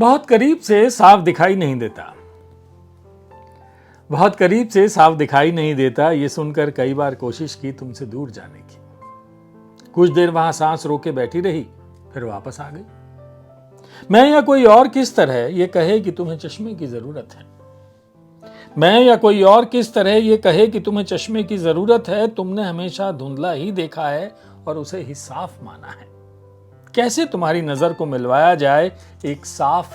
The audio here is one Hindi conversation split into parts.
बहुत करीब से साफ दिखाई नहीं देता, बहुत करीब से साफ दिखाई नहीं देता। ये सुनकर कई बार कोशिश की तुमसे दूर जाने की। कुछ देर वहां सांस रोके बैठी रही, फिर वापस आ गई। मैं या कोई और किस तरह ये कहे कि तुम्हें चश्मे की जरूरत है, मैं या कोई और किस तरह ये कहे कि तुम्हें चश्मे की जरूरत है। तुमने हमेशा धुंधला ही देखा है और उसे ही साफ माना है। कैसे तुम्हारी नजर को मिलवाया जाए एक साफ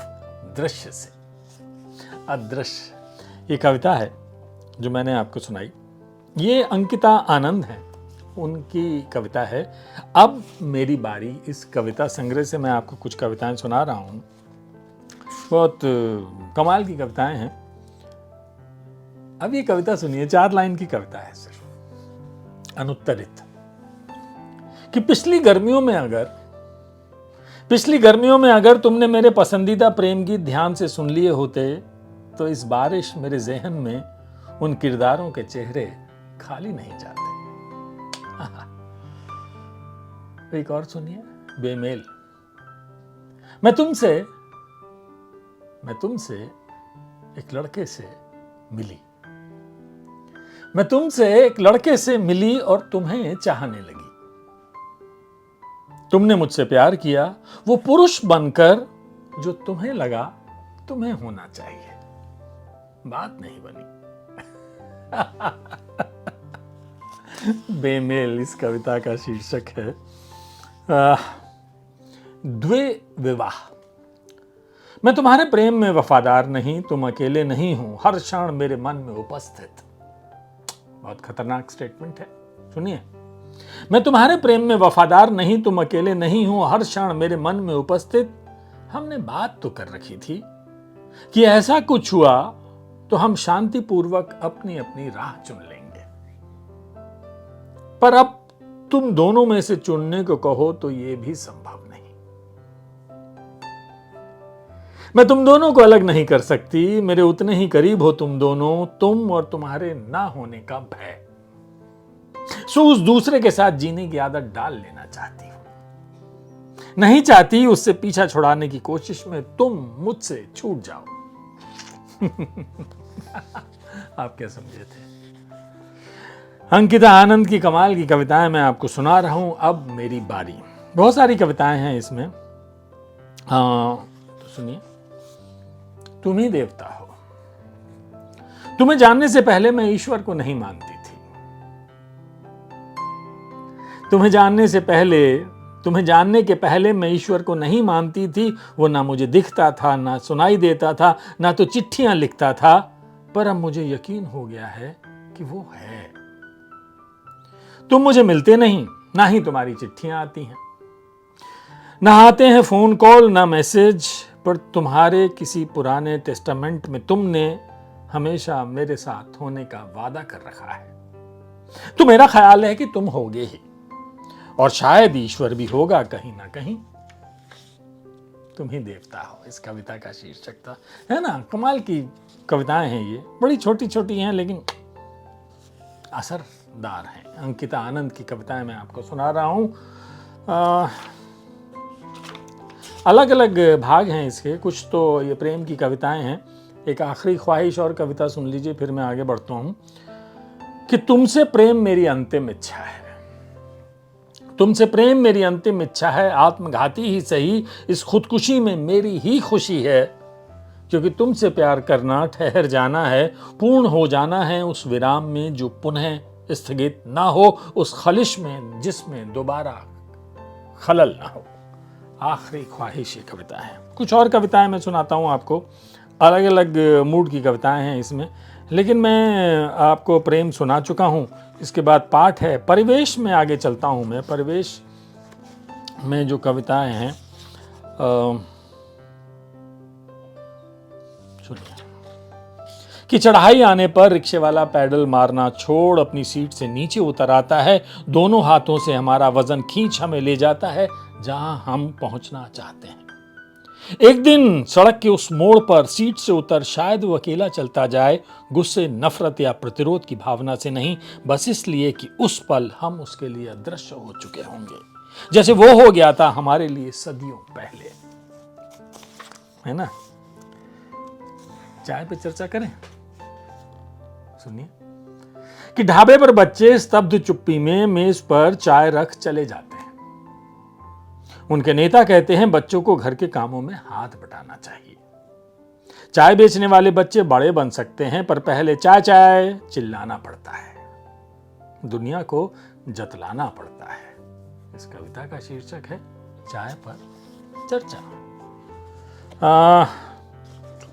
दृश्य से। अदृश्य, ये कविता है जो मैंने आपको सुनाई, ये अंकिता आनंद है, उनकी कविता है। अब मेरी बारी। इस कविता संग्रह से मैं आपको कुछ कविताएं सुना रहा हूं। बहुत कमाल की कविताएं हैं। अब ये कविता सुनिए, 4 लाइन की कविता है सिर्फ। अनुत्तरित। कि पिछली गर्मियों में अगर तुमने मेरे पसंदीदा प्रेम गीत ध्यान से सुन लिए होते तो इस बारिश मेरे ज़हन में उन किरदारों के चेहरे खाली नहीं जाते। एक और सुनिए, बेमेल। मैं तुमसे एक लड़के से मिली, मैं तुमसे एक लड़के से मिली और तुम्हें चाहने लगी। तुमने मुझसे प्यार किया वो पुरुष बनकर जो तुम्हें लगा तुम्हें होना चाहिए। बात नहीं बनी। बेमेल इस कविता का शीर्षक है। द्वे विवाह। मैं तुम्हारे प्रेम में वफादार नहीं, तुम अकेले नहीं हो, हर क्षण मेरे मन में उपस्थित। बहुत खतरनाक स्टेटमेंट है, सुनिए। मैं तुम्हारे प्रेम में वफादार नहीं, तुम अकेले नहीं हो, हर क्षण मेरे मन में उपस्थित। हमने बात तो कर रखी थी कि ऐसा कुछ हुआ तो हम शांतिपूर्वक अपनी अपनी राह चुन लेंगे, पर अब तुम दोनों में से चुनने को कहो तो यह भी संभव नहीं। मैं तुम दोनों को अलग नहीं कर सकती, मेरे उतने ही करीब हो तुम दोनों, तुम और तुम्हारे ना होने का भय। सो उस दूसरे के साथ जीने की आदत डाल लेना चाहती हूं, नहीं चाहती उससे पीछा छुड़ाने की कोशिश में तुम मुझसे छूट जाओ। आप क्या समझे थे? अंकिता आनंद की कमाल की कविताएं मैं आपको सुना रहा हूं। अब मेरी बारी। बहुत सारी कविताएं हैं इसमें। तो सुनिए। तुम ही देवता हो। तुम्हें जानने से पहले मैं ईश्वर को नहीं मानती थी। तुम्हें जानने के पहले मैं ईश्वर को नहीं मानती थी। वो ना मुझे दिखता था, ना सुनाई देता था, ना तो चिट्ठियां लिखता था, पर अब मुझे यकीन हो गया है कि वो है। तुम मुझे मिलते नहीं, ना ही तुम्हारी चिट्ठियां आती हैं, ना आते हैं फोन कॉल, ना मैसेज, पर तुम्हारे किसी पुराने टेस्टामेंट में तुमने हमेशा मेरे साथ होने का वादा कर रखा है। तो मेरा ख्याल है कि तुम होगे ही, और शायद ईश्वर भी होगा कहीं ना कहीं। तुम ही देवता हो, इस कविता का शीर्षक था। है ना, कमाल की कविताएं हैं ये। बड़ी छोटी छोटी हैं लेकिन असरदार हैं। अंकिता आनंद की कविताएं मैं आपको सुना रहा हूं। अलग अलग भाग हैं इसके। कुछ तो ये प्रेम की कविताएं हैं। एक आखिरी ख्वाहिश और कविता सुन लीजिए, फिर मैं आगे बढ़ता हूं। कि तुमसे प्रेम मेरी अंतिम इच्छा है, तुमसे प्रेम मेरी अंतिम इच्छा है, आत्मघाती ही सही, इस खुदकुशी में मेरी ही खुशी है। क्योंकि तुमसे प्यार करना ठहर जाना है, पूर्ण हो जाना है उस विराम में जो पुनः स्थगित ना हो, उस खलिश में जिसमें दोबारा खलल ना हो। आखिरी ख्वाहिश ये कविता है। कुछ और कविताएं मैं सुनाता हूं आपको। अलग अलग मूड की कविताएं हैं इसमें, लेकिन मैं आपको प्रेम सुना चुका हूं। इसके बाद पाठ है परिवेश में। आगे चलता हूं मैं। परिवेश में जो कविताएं हैं सुनिए। कि चढ़ाई आने पर रिक्शे वाला पैडल मारना छोड़ अपनी सीट से नीचे उतर आता है, दोनों हाथों से हमारा वजन खींच हमें ले जाता है जहां हम पहुंचना चाहते हैं। एक दिन सड़क के उस मोड़ पर सीट से उतर शायद वो अकेला चलता जाए, गुस्से, नफरत या प्रतिरोध की भावना से नहीं, बस इसलिए कि उस पल हम उसके लिए अदृश्य हो चुके होंगे, जैसे वो हो गया था हमारे लिए सदियों पहले। है ना। चाय पे चर्चा करें। सुनिए कि ढाबे पर बच्चे स्तब्ध चुप्पी में मेज पर चाय रख चले जाते हैं। उनके नेता कहते हैं बच्चों को घर के कामों में हाथ बटाना चाहिए। चाय बेचने वाले बच्चे बड़े बन सकते हैं, पर पहले चाय चाय चिल्लाना पड़ता है, दुनिया को जतलाना पड़ता है। इस कविता का शीर्षक है चाय पर चर्चा।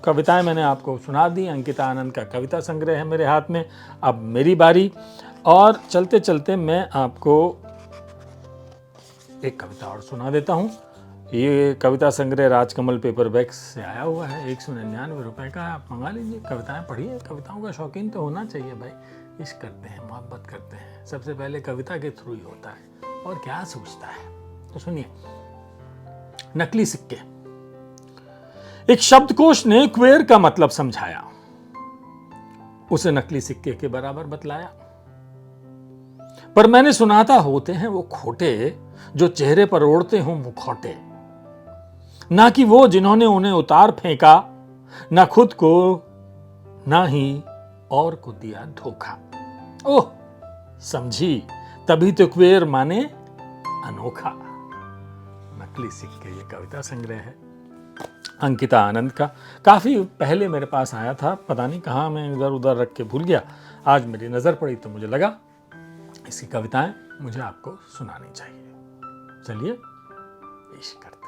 कविताएं मैंने आपको सुना दी। अंकिता आनंद का कविता संग्रह है मेरे हाथ में। अब मेरी बारी, और चलते चलते मैं आपको एक कविता और सुना देता हूं। ये कविता संग्रह राजकमल पेपरबैक्स से आया हुआ है। 199 रुपए का, आप मंगा लीजिए। कविताएं पढ़िए। कविताओं का शौकीन तो होना चाहिए भाई। इश्क करते हैं, मोहब्बत करते हैं, सबसे पहले कविता के थ्रू ही होता है। और क्या सोचता है, तो सुनिए। नकली सिक्के। एक शब्दकोश ने क्वेर का मतलब समझाया, उसे नकली सिक्के के बराबर बतलाया। पर मैंने सुना था होते हैं वो खोटे, जो चेहरे पर ओढ़ते हों मुखौटे। ना कि वो जिन्होंने उन्हें उतार फेंका, ना खुद को ना ही और को दिया धोखा। ओह समझी, तभी तो क्वेर माने अनोखा। नकली सिक्के, ये कविता संग्रह है अंकिता आनंद का। काफी पहले मेरे पास आया था, पता नहीं कहाँ मैं इधर उधर रख के भूल गया। आज मेरी नजर पड़ी तो मुझे लगा इसकी कविताएं मुझे आपको सुनानी चाहिए। चलिए पेश करते हैं।